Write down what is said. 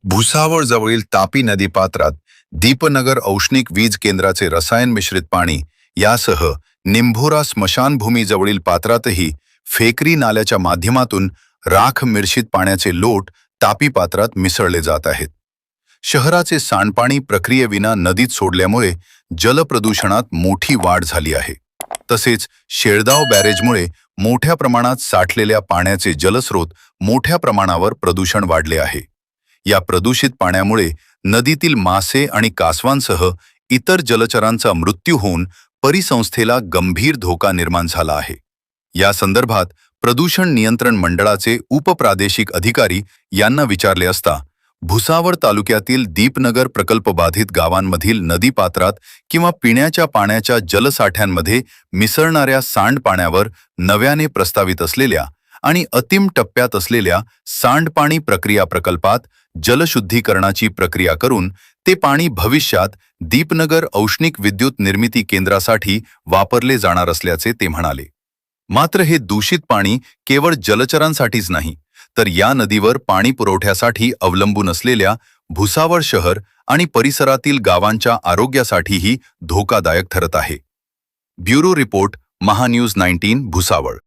भुसावळ जवळील तापी नदीपात्रात दीपनगर औष्णिक वीज केंद्राचे रसायन मिश्रित पाणी यासह निंभोरा स्मशानभूमी जवळील पात्रातही फेकरी नाल्याच्या माध्यमातून राख मिश्रित पाण्याचे लोट तापी पात्रात मिसळले जात आहेत. शहराचे सांडपाणी प्रक्रियेविना नदीत सोडल्यामुळे जलप्रदूषणात मोठी वाढ झाली आहे. तसेच शेळदाव बॅरेजमुळे मोठ्या प्रमाणात साठलेल्या पाण्याचे जलस्रोत मोठ्या प्रमाणावर प्रदूषण वाढले आहे. या प्रदूषित पाण्यामुळे नदीतील मासे आणि कासवांसह इतर जलचरांचा मृत्यू होऊन परिसंस्थेला गंभीर धोका निर्माण झाला आहे. या संदर्भात प्रदूषण नियंत्रण मंडळाचे उपप्रादेशिक अधिकारी यांना विचारले असता भुसावळ तालुक्यातील दीपनगर प्रकल्पबाधित गावांमधील नदीपात्रात किंवा पिण्याच्या पाण्याच्या जलसाठ्यांमध्ये मिसळणाऱ्या सांडपाण्यावर नव्याने प्रस्तावित असलेल्या आणि अंतिम टप्प्यात असलेल्या सांडपाणी प्रक्रिया प्रकल्पात जलशुद्धीकरणाची प्रक्रिया करून ते पाणी भविष्यात दीपनगर औष्णिक विद्युत निर्मिती केंद्रासाठी वापरले जाणार असल्याचे ते म्हणाले. मात्र हे दूषित पाणी केवळ जलचरांसाठीच नाही, तर या नदीवर पाणी पुरवठ्यासाठी अवलंबून असलेल्या भुसावळ शहर आणि परिसरातील गावांच्या आरोग्यासाठीही धोकादायक ठरत आहे. Bureau report, Mahanews 19 Bhusawal.